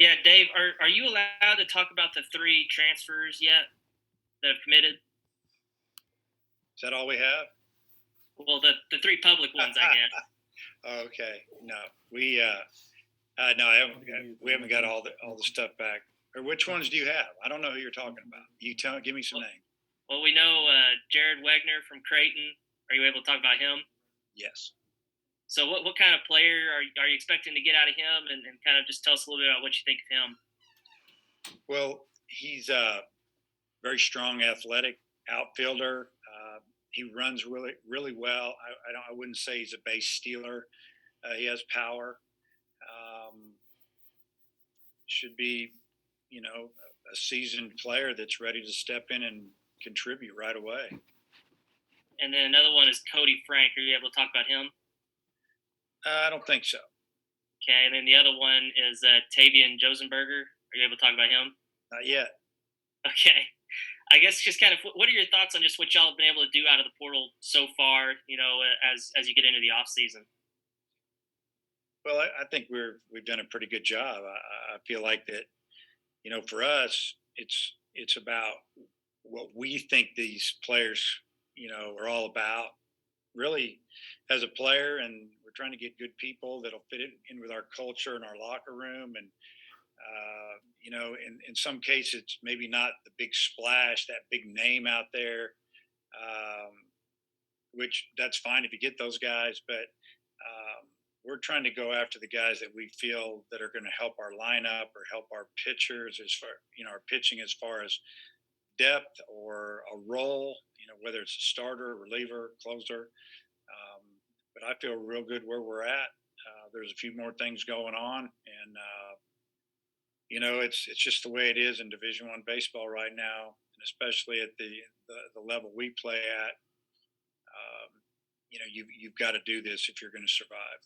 Yeah, Dave, are you allowed to talk about the three transfers yet that have committed? Is that all we have? Well, the three public ones, I guess. Okay, no, no, we haven't got all the stuff back. Or which ones do you have? I don't know who you're talking about. Give me some Well, names. well, we know Jared Wegner from Creighton. Are you able to talk about him? Yes. So, what kind of player are you expecting to get out of him, and kind of just tell us a little bit about what you think of him? Well, he's a very strong, athletic outfielder. He runs really well. I wouldn't say he's a base stealer. He has power. Um, should be, a seasoned player that's ready to step in and contribute right away. And then another one is Cody Frank. Are you able to talk about him? I don't think so. Okay, and then the other one is Tavian Josenberger. Are you able to talk about him? Not yet. Okay. I guess just kind of what are your thoughts on just what y'all have been able to do out of the portal so far? As you get into the off season. Well, I think we've done a pretty good job. I feel like that, for us, it's about what we think these players, are all about. Really, as a player, and we're trying to get good people that'll fit in with our culture and our locker room, and in some cases, it's maybe not the big splash, that big name out there, um, which that's fine if you get those guys, but we're trying to go after the guys that we feel that are going to help our lineup or help our pitchers as far, our pitching as far as depth or a role, whether it's a starter, reliever, closer. Um, but I feel real good where we're at. There's a few more things going on, and it's just the way it is in Division One baseball right now, and especially at the level we play at. You've got to do this if you're going to survive.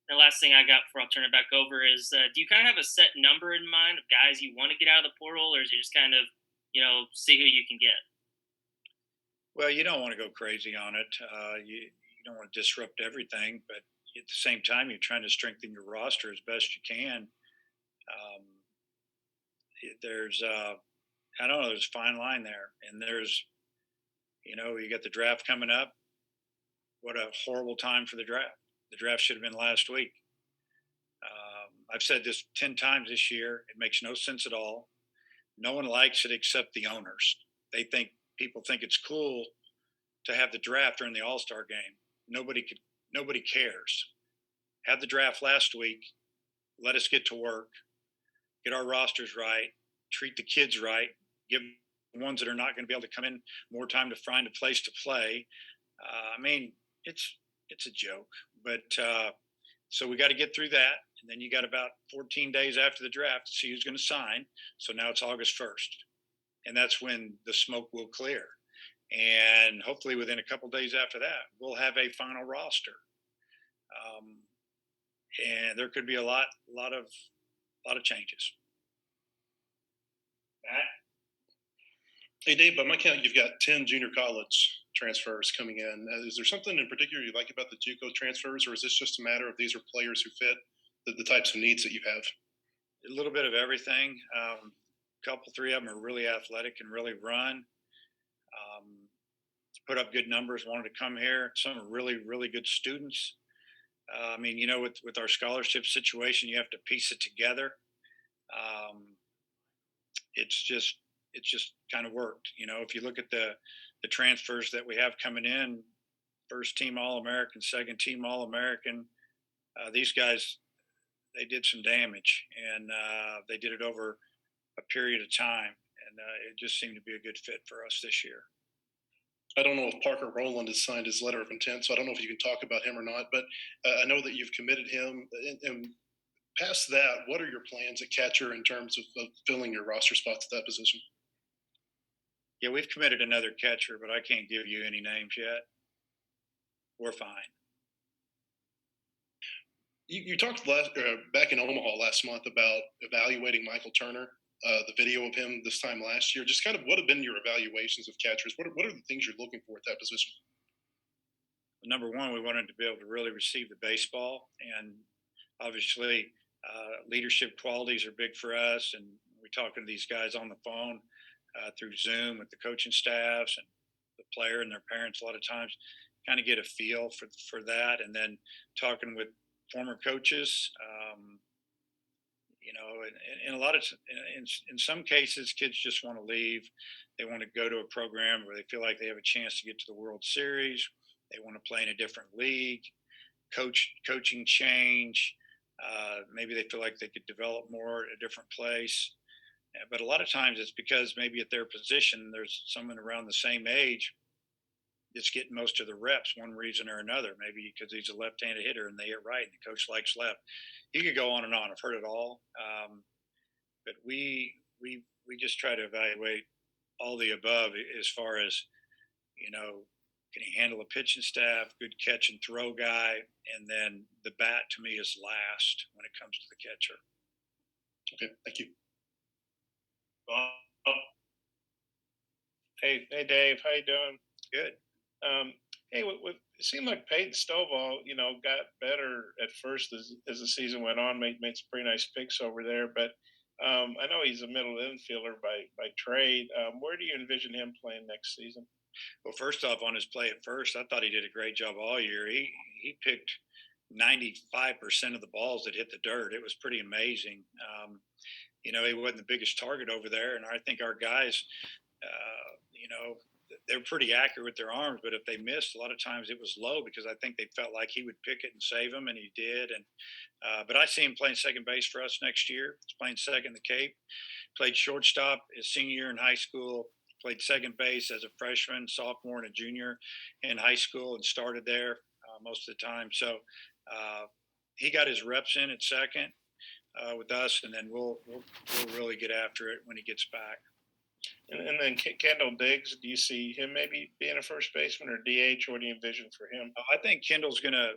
The last thing I got before I'll turn it back over is, do you kind of have a set number in mind of guys you want to get out of the portal, or is it just kind of, see who you can get? Well, you don't want to go crazy on it. You don't want to disrupt everything, but at the same time, you're trying to strengthen your roster as best you can. Um, there's, I don't know, there's a fine line there, and you got the draft coming up. What a horrible time for the draft. The draft should have been last week. I've said this 10 times this year. It makes no sense at all. No one likes it except the owners. People think it's cool to have the draft during the All-Star game. Nobody cares. Have the draft last week. Let us get to work. Get our rosters right. Treat the kids right. Give the ones that are not going to be able to come in more time to find a place to play. It's a joke, but so we got to get through that, and then you got about 14 days after the draft to see who's going to sign. So now it's August 1st, and that's when the smoke will clear, and hopefully within a couple days after that, we'll have a final roster. Um, and there could be a lot of changes. Matt? Hey, Dave, by my count, you've got 10 junior college transfers coming in. Is there something in particular you like about the JUCO transfers, or is this just a matter of these are players who fit the types of needs that you have? A little bit of everything. Three of them are really athletic and really run. Put up good numbers, wanted to come here. Some are really, really good students. With our scholarship situation, you have to piece it together. Um, it's just kind of worked. If you look at the transfers that we have coming in, first team All American, second team All American, these guys, they did some damage, and they did it over a period of time, and it just seemed to be a good fit for us this year. I don't know if Parker Rowland has signed his letter of intent, so I don't know if you can talk about him or not. But I know that you've committed him, and past that, what are your plans at catcher in terms of filling your roster spots at that position? Yeah, we've committed another catcher, but I can't give you any names yet. We're fine. You talked back in Omaha last month about evaluating Michael Turner, the video of him this time last year. Just kind of what have been your evaluations of catchers? What are the things you're looking for at that position? Number one, we wanted to be able to really receive the baseball, and obviously Leadership qualities are big for us, and we're talking to these guys on the phone through Zoom with the coaching staffs and the player and their parents. A lot of times, kind of get a feel for that, and then talking with former coaches. And a lot of in some cases, kids just want to leave. They want to go to a program where they feel like they have a chance to get to the World Series. They want to play in a different league. Coaching change. Maybe they feel like they could develop more at a different place. But a lot of times it's because maybe at their position there's someone around the same age that's getting most of the reps, one reason or another. Maybe because he's a left-handed hitter and they hit right, and the coach likes left. You could go on and on. I've heard it all, but we just try to evaluate all the above as far as can he handle a pitching staff, good catch and throw guy, and then the bat to me is last when it comes to the catcher. Okay, thank you. Well, hey, Dave, how you doing? Good. Hey, it seemed like Peyton Stovall, got better at first as the season went on. Made some pretty nice picks over there, but I know he's a middle infielder by trade. Where do you envision him playing next season? Well, first off, on his play at first, I thought he did a great job all year. He picked 95% of the balls that hit the dirt. It was pretty amazing. He wasn't the biggest target over there, and I think our guys, they're pretty accurate with their arms, but if they missed, a lot of times it was low because I think they felt like he would pick it and save them, and he did. And but I see him playing second base for us next year. He's playing second in the Cape. Played shortstop his senior year in high school. Played second base as a freshman, sophomore, and a junior in high school, and started there most of the time. So he got his reps in at second with us, and then we'll really get after it when he gets back. And then Kendall Diggs, do you see him maybe being a first baseman or DH? What do you envision for him? I think Kendall's going to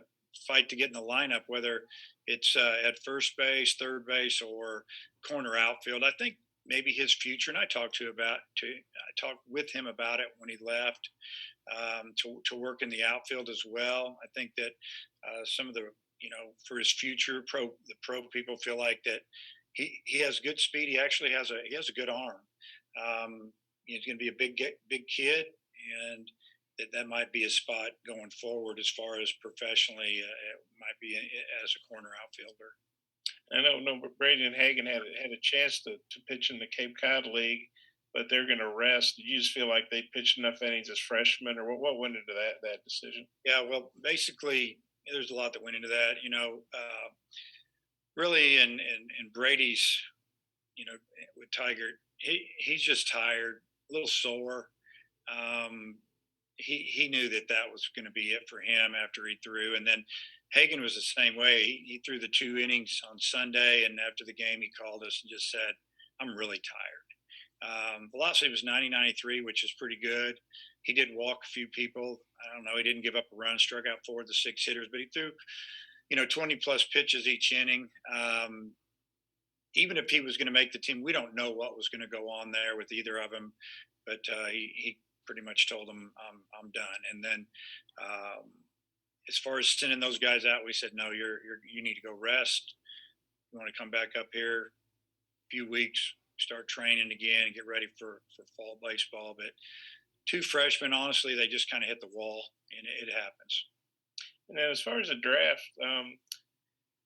fight to get in the lineup, whether it's at first base, third base, or corner outfield. I think maybe his future, and I talked with him about it when he left to work in the outfield as well. I think that some of the for his future, the pro people feel like that he has good speed. He actually has a good arm. He's going to be a big kid, and that might be a spot going forward as far as professionally. It might be as a corner outfielder. I know Brady and Hagan had a chance to pitch in the Cape Cod League, but they're going to rest. Did you just feel like they pitched enough innings as freshmen, or what went into that decision? Yeah, well, basically, there's a lot that went into that. Really, in Brady's, with Tiger, he's just tired, a little sore. He knew that was going to be it for him after he threw, and then Hagan was the same way. He threw the 2 innings on Sunday, and after the game, he called us and just said, "I'm really tired." Velocity was 90-93, which is pretty good. He did walk a few people. I don't know. He didn't give up a run, struck out 4 of the 6 hitters, but he threw, 20 plus pitches each inning. Even if he was going to make the team, we don't know what was going to go on there with either of them. But he pretty much told them, "I'm done." And then as far as sending those guys out, we said, "No, you need to go rest. You want to come back up here a few weeks, start training again, and get ready for fall baseball." But 2 freshmen, honestly, they just kind of hit the wall, and it happens. And then as far as the draft,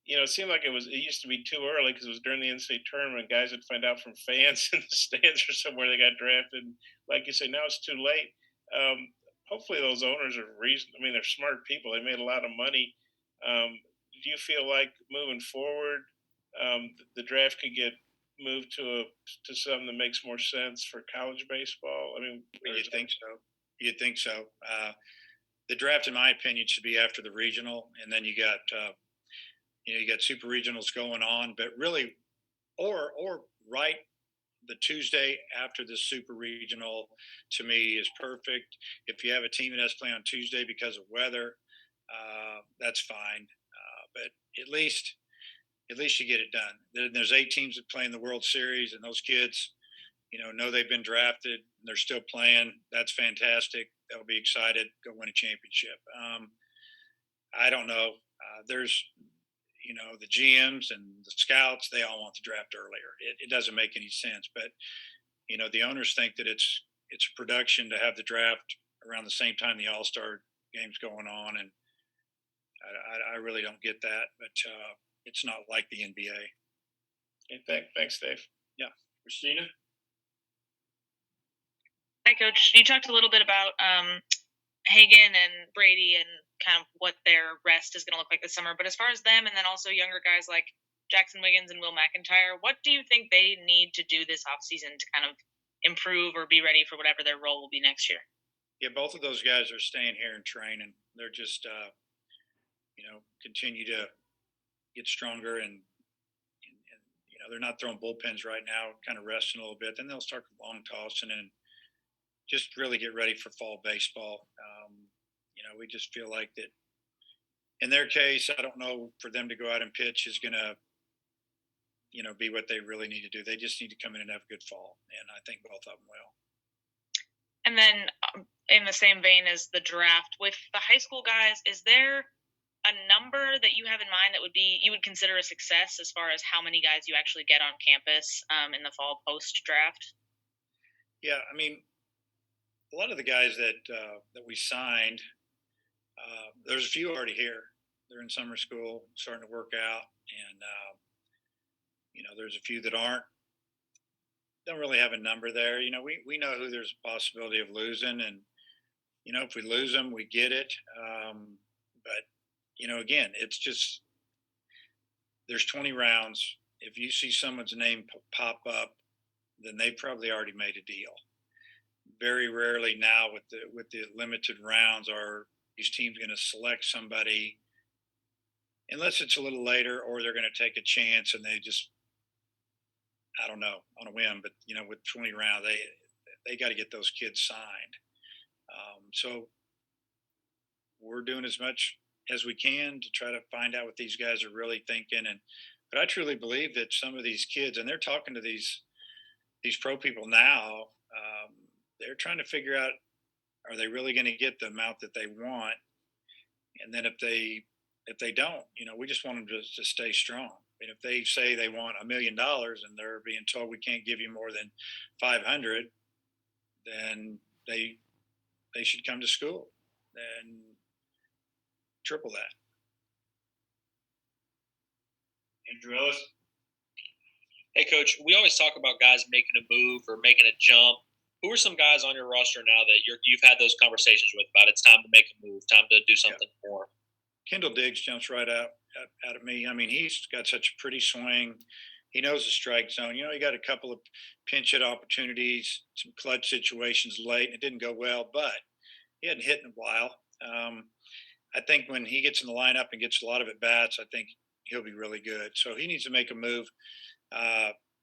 it seemed like it used to be too early because it was during the NCAA tournament. Guys would find out from fans in the stands or somewhere they got drafted. And like you say, now it's too late. Hopefully those owners are they're smart people. They made a lot of money. Do you feel like moving forward, the draft could get moved to something that makes more sense for college baseball? You'd think so. You'd think so. The draft, in my opinion, should be after the regional, and then you got you got super regionals going on, but really, or right the Tuesday after the super regional to me is perfect. If you have a team that has to play on Tuesday because of weather, that's fine. But at least you get it done. Then there's 8 teams that play in the World Series, and those kids, know they've been drafted and they're still playing. That's fantastic. They'll be excited, go win a championship. I don't know. There's, the GMs and the scouts, they all want the draft earlier. It doesn't make any sense. But the owners think that it's a production to have the draft around the same time the All Star game's going on, and I really don't get that. But it's not like the NBA. Okay, thanks, Dave. Yeah, Christina. Hi, Coach. You talked a little bit about Hagan and Brady and kind of what their rest is going to look like this summer. But as far as them and then also younger guys like Jackson Wiggins and Will McIntyre, what do you think they need to do this offseason to kind of improve or be ready for whatever their role will be next year? Yeah, both of those guys are staying here and training. They're just, continue to get stronger and they're not throwing bullpens right now, kind of resting a little bit. Then they'll start long tossing and just really get ready for fall baseball. We just feel like that in their case, I don't know for them to go out and pitch is going to, be what they really need to do. They just need to come in and have a good fall. And I think both of them will. And then in the same vein as the draft, with the high school guys, is there a number that you have in mind that you would consider a success as far as how many guys you actually get on campus in the fall post draft? Yeah, I mean, a lot of the guys that we signed, there's a few already here. They're in summer school, starting to work out, and there's a few that don't really have a number there. We know who there's a possibility of losing, and if we lose them, we get it. But again, it's just there's 20 rounds. If you see someone's name pop up, then they probably already made a deal. Very rarely now with the limited rounds are these teams going to select somebody unless it's a little later or they're going to take a chance and they just I don't know on a whim. But with 20 rounds, they got to get those kids signed. So we're doing as much as we can to try to find out what these guys are really thinking. But I truly believe that some of these kids, and they're talking to these pro people now, they're trying to figure out, are they really going to get the amount that they want? And then if they don't, we just want them to stay strong. And if they say they want $1 million and they're being told we can't give you more than 500, then they should come to school and triple that. Andrew Ellis. Hey, Coach, we always talk about guys making a move or making a jump. Who are some guys on your roster now that you've had those conversations with about it's time to make a move, time to do something more? Kendall Diggs jumps right out at me. I mean, he's got such a pretty swing. He knows the strike zone. He got a couple of pinch hit opportunities, some clutch situations late, and it didn't go well, but he hadn't hit in a while. I think when he gets in the lineup and gets a lot of at bats, I think he'll be really good. So he needs to make a move,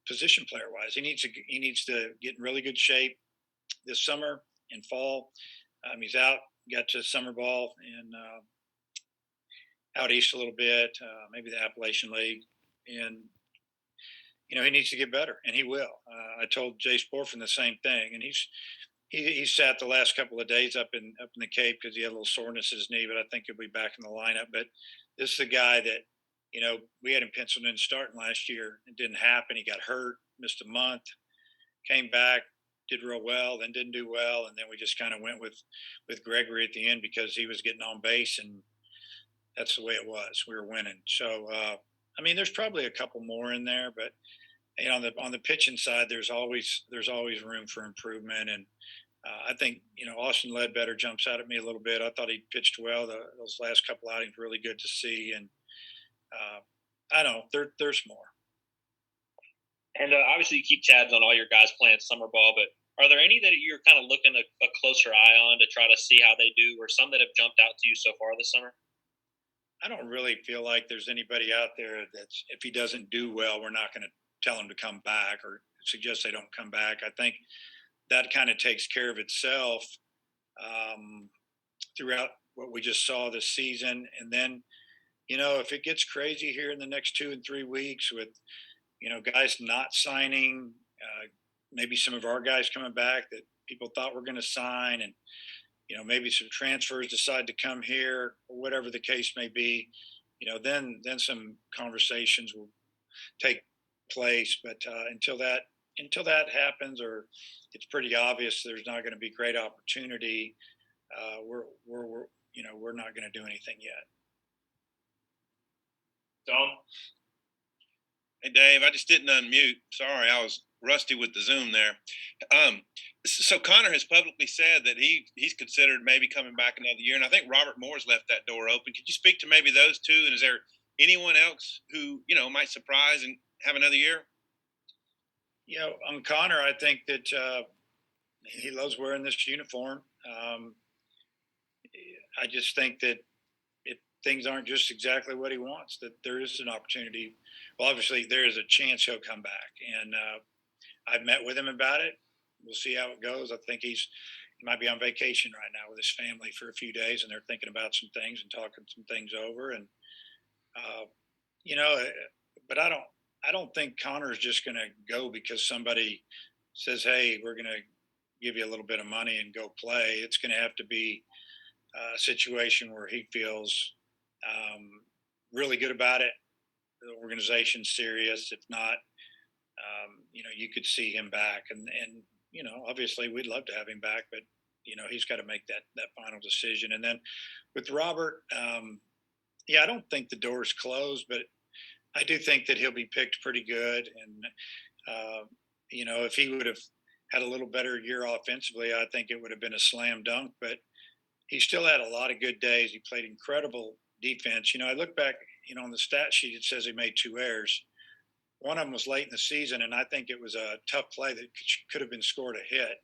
position player wise. He needs to get in really good shape this summer and fall. He's got to summer ball and out east a little bit, maybe the Appalachian League, and he needs to get better, and he will. I told Jay Sporfin the same thing, and he sat the last couple of days up in the Cape because he had a little soreness in his knee, but I think he'll be back in the lineup. But this is a guy that we had him penciled in starting last year. It didn't happen. He got hurt, missed a month, came back, did real well, then didn't do well, and then we just kind of went with Gregory at the end because he was getting on base, and that's the way it was. We were winning. So there's probably a couple more in there, but on the pitching side, there's always room for improvement. And I think Austin Ledbetter jumps out at me a little bit. I thought he pitched well. Those last couple outings really good to see, and I know there's more. And obviously, you keep tabs on all your guys playing summer ball, but are there any that you're kind of looking a closer eye on to try to see how they do, or some that have jumped out to you so far this summer? I don't really feel like there's anybody out there that's, if he doesn't do well, we're not going to tell him to come back or suggest they don't come back. I think that kind of takes care of itself throughout what we just saw this season. And then, if it gets crazy here in the next 2 and 3 weeks with, guys not signing, maybe some of our guys coming back that people thought were going to sign, and maybe some transfers decide to come here, or whatever the case may be, then some conversations will take place. But until that happens, or it's pretty obvious there's not going to be great opportunity, we're not going to do anything yet. Don? Hey, Dave, I just didn't unmute. Sorry, I was rusty with the Zoom there. So Connor has publicly said that he's considered maybe coming back another year, and I think Robert Moore's left that door open. Could you speak to maybe those two? And is there anyone else who might surprise and have another year? On Connor, I think that he loves wearing this uniform. I just think that if things aren't just exactly what he wants, that there is an opportunity. Well, obviously, there is a chance he'll come back, and I've met with him about it. We'll see how it goes. I think he might be on vacation right now with his family for a few days, and they're thinking about some things and talking some things over. And but I don't think Connor's just going to go because somebody says, "Hey, we're going to give you a little bit of money and go play." It's going to have to be a situation where he feels really good about it. The organization's serious. If not, you could see him back, and obviously we'd love to have him back, but he's got to make that final decision. And then with Robert, I don't think the door's closed, but I do think that he'll be picked pretty good. And if he would have had a little better year offensively, I think it would have been a slam dunk. But he still had a lot of good days. He played incredible defense. I look back, on the stat sheet, it says he made 2 errors. One of them was late in the season, and I think it was a tough play that could have been scored a hit.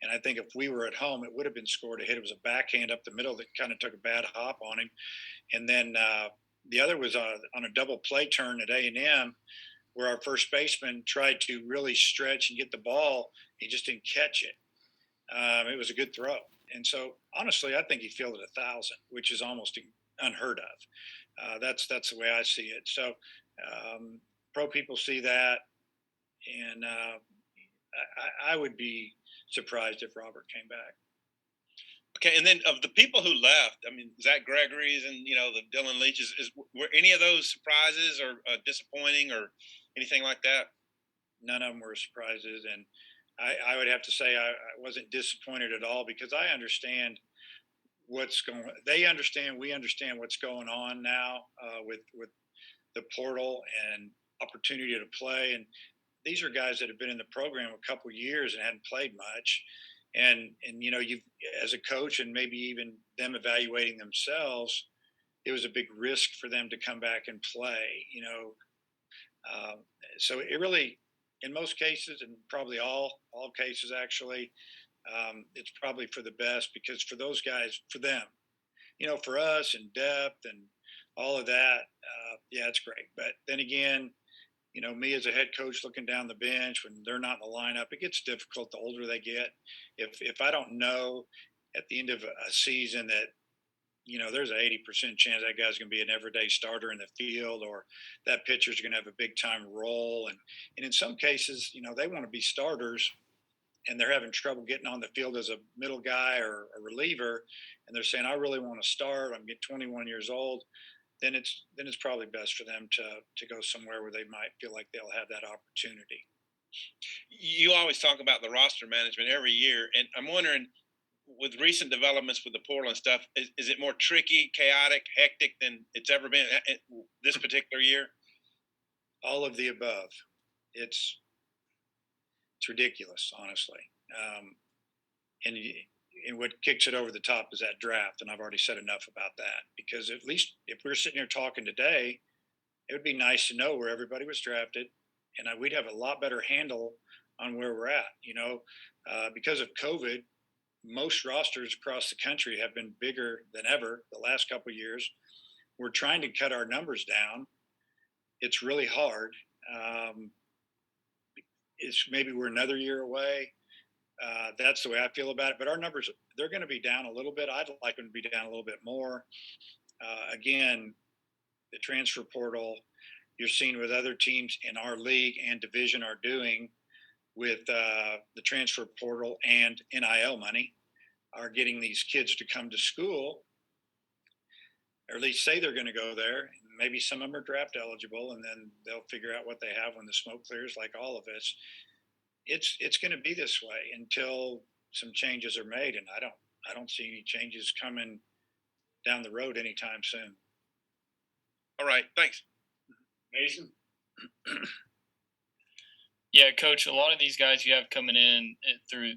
And I think if we were at home, it would have been scored a hit. It was a backhand up the middle that kind of took a bad hop on him. And then the other was on a double play turn at A&M, where our first baseman tried to really stretch and get the ball. He just didn't catch it. It was a good throw. And so, honestly, I think he fielded 1,000, which is almost unheard of. That's the way I see it. So pro people see that, and I would be surprised if Robert came back. Okay, and then of the people who left, I mean, Zach Gregory's and the Dylan Leach's, were any of those surprises or disappointing or anything like that? None of them were surprises, and I would have to say I wasn't disappointed at all, because I understand what's going. They understand. We understand what's going on now with the portal and opportunity to play. And these are guys that have been in the program a couple of years and hadn't played much. And you as a coach, and maybe even them evaluating themselves, it was a big risk for them to come back and play. So it really, in most cases, and probably all cases actually, it's probably for the best, because for those guys, for them, for us and depth and all of that, it's great. But then again, me as a head coach looking down the bench when they're not in the lineup, it gets difficult the older they get. If I don't know at the end of a season that, there's an 80% chance that guy's going to be an everyday starter in the field, or that pitcher's going to have a big time role. And in some cases, they want to be starters, and they're having trouble getting on the field as a middle guy or a reliever. And they're saying, I really want to start. I'm getting 21 years old. Then it's probably best for them to go somewhere where they might feel like they'll have that opportunity. You always talk about the roster management every year, and I'm wondering, with recent developments with the portal and stuff, is it more tricky, chaotic, hectic than it's ever been this particular year? All of the above. It's ridiculous, honestly. And what kicks it over the top is that draft. And I've already said enough about that, because at least if we're sitting here talking today, it would be nice to know where everybody was drafted, and we'd have a lot better handle on where we're at. Because of COVID, most rosters across the country have been bigger than ever the last couple of years. We're trying to cut our numbers down. It's really hard. Maybe we're another year away. That's the way I feel about it. But our numbers, they're going to be down a little bit. I'd like them to be down a little bit more. Again, the transfer portal, you're seeing with other teams in our league and division are doing with the transfer portal and NIL money, are getting these kids to come to school, or at least say they're going to go there. And maybe some of them are draft eligible, and then they'll figure out what they have when the smoke clears, like all of us. It's going to be this way until some changes are made, and I don't see any changes coming down the road anytime soon. All right, thanks. Mason. Yeah, coach, a lot of these guys you have coming in through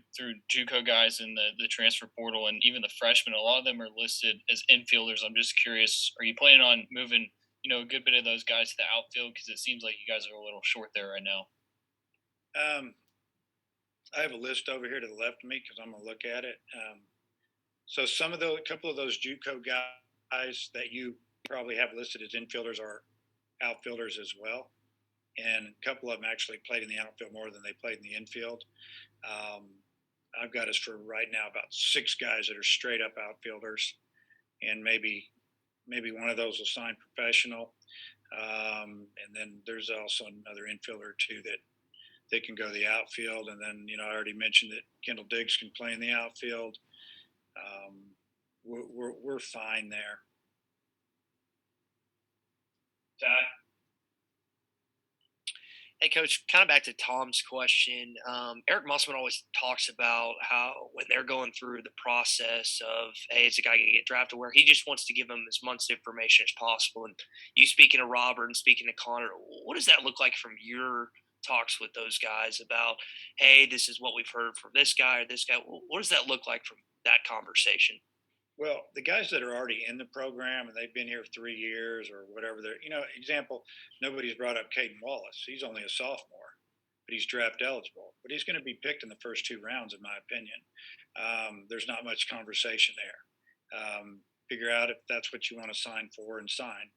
JUCO guys in the transfer portal and even the freshmen, a lot of them are listed as infielders. I'm just curious, are you planning on moving, a good bit of those guys to the outfield, because it seems like you guys are a little short there right now? I have a list over here to the left of me because I'm going to look at it. So a couple of those JUCO guys that you probably have listed as infielders are outfielders as well. And a couple of them actually played in the outfield more than they played in the infield. I've got us for right now about 6 guys that are straight up outfielders, and maybe one of those will sign professional. And then there's also another infielder or 2 that they can go to the outfield. And then, I already mentioned that Kendall Diggs can play in the outfield. We're fine there. Ty. Hey, Coach, kind of back to Tom's question. Eric Musselman always talks about how when they're going through the process of, hey, is a guy going to get drafted, where he just wants to give them as much information as possible. And you speaking to Robert and speaking to Connor, what does that look like from your talks with those guys about, hey, this is what we've heard from this guy or this guy? What does that look like from that conversation? Well, the guys that are already in the program and they've been here 3 years or whatever, example, nobody's brought up Caden Wallace. He's only a sophomore, but he's draft eligible. But he's going to be picked in the first 2 rounds, in my opinion. There's not much conversation there. Figure out if that's what you want to sign for and sign.